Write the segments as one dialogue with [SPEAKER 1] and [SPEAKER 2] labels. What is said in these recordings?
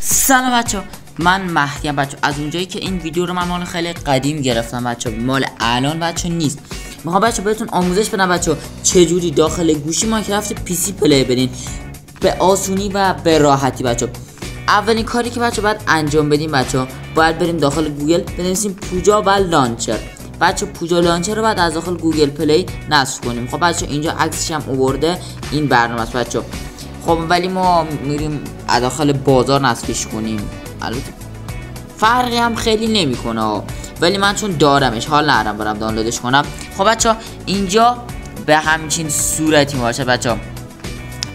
[SPEAKER 1] سلام بچه، من مهدیم بچه. از اونجایی که این ویدیو رو من مال خیلی قدیم گرفتم بچه، مال الان بچه نیست. میخوام بچه بهتون آموزش بدم بچه چجوری داخل گوشی ماینکرافت PC پلی بدین به آسونی و به راحتی بچه. اولین کاری که بچه باید انجام بدیم بچه، باید بریم داخل گوگل بنویسیم پوجا و لانچر. بچه پوجا لانچر رو بعد از داخل گوگل پلی نصب کنیم. خب بچه اینجا عکسش هم آورده، این برنامه است بچه. خب ولی ما میریم داخل بازار نصبش کنیم. البته فرقی هم خیلی نمیکنه، ولی من چون دارمش حال ندارم برم دانلودش کنم. خب بچه اینجا به همچین صورتی باشه بچه.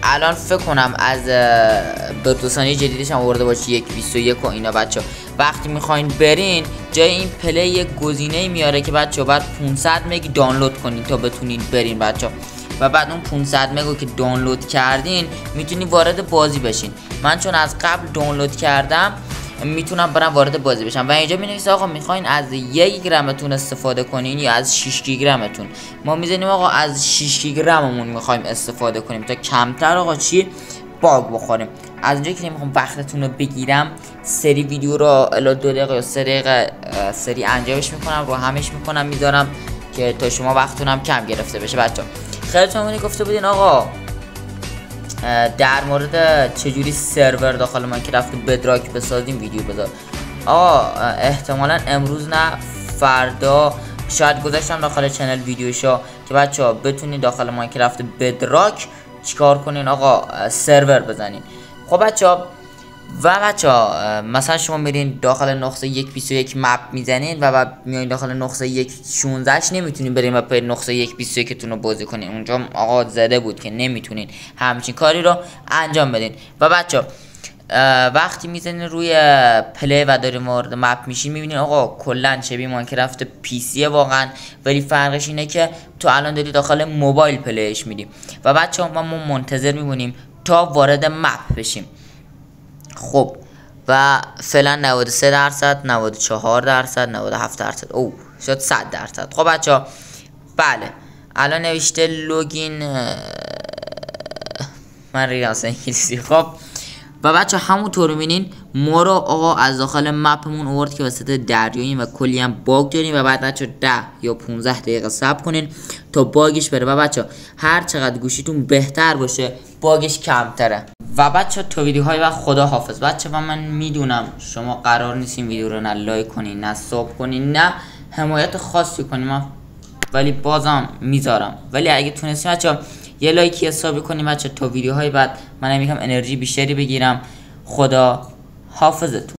[SPEAKER 1] الان فکر کنم از بتوسانی جدیدش هم آورده باشه 1.21 و اینا بچه. وقتی میخواین برین جای این پلی یک گزینه میاره که بچه بعد 500 مگ دانلود کنین تا بتونین برین بچه. و بعد اون 500 مگو که دانلود کردین میتونین وارد بازی بشین. من چون از قبل دانلود کردم میتونم برم وارد بازی بشم. و اینجا مینویسه آقا میخواین از 1 گرمتون استفاده کنین یا از 6 گرمتون. ما میزنیم آقا از 6 گرممون میخوایم استفاده کنیم تا کمتر آقا چی باگ بخوریم. از اونجایی که نمیخوام وقتتون رو بگیرم، سری ویدیو رو الا 2 دقیقه یا 3 دقیقه سری انجامش میکنم، رو همش میکنم میذارم که تا شما وقتتون هم کم گرفته بشه بچه. خیلیتون گفته بودین آقا در مورد چجوری سرور داخل ماینکرافت بدراک بسازیم ویدیو بذار. آقا احتمالا امروز نه فردا شاید گذاشتم داخل چنل ویدیوشو که بچه بتونین داخل ماینکرافت بدراک چیکار کنین آقا سرور بزنین. خب بچه مثلا شما میرین داخل نقطه 1.21 مپ میزنین و بعد میایین داخل نقطه 1.16 نمیتونین برین و به نقطه 1.21 تون رو بازی کنین. اونجا آقا زده بود که نمیتونین همچین کاری رو انجام بدین. و بچه وقتی میزنین روی پلی و دارین وارد مپ میشین میبینین آقا کلا شبیه ماینکرافت PC واقعا، ولی فرقش اینه که تو الان داری داخل موبایل پلیش میدی. و بچه ما منتظر میمونیم تا وارد مپ بشیم. خب و فعلا 93%، 94%، 97%، او شد 100%. خب بچه بله الان نوشته لوگین، من ریدم انگلیسی. خب و بچه همونطور میبینین ما رو آقا از داخل مپمون آورد که وسط دریاییم و کلی هم باگ داریم. و بعد بچه 10 یا 15 دقیقه صبر کنین تا باگش بره. و بچه هر چقدر گوشیتون بهتر باشه باگش کمتره. و بچه تا ویدیوهای و خدا حافظ بچه. و من میدونم شما قرار نیست این ویدیو رو نه لایک کنین نه ساب کنین نه حمایت خاصی کنین، ولی بازم میذارم. ولی اگه تونستین بچه یه لایکی حسابی کنیم بچه تا ویدیوهای بعد من میگم انرژی بیشتری بگیرم. خدا حافظتون.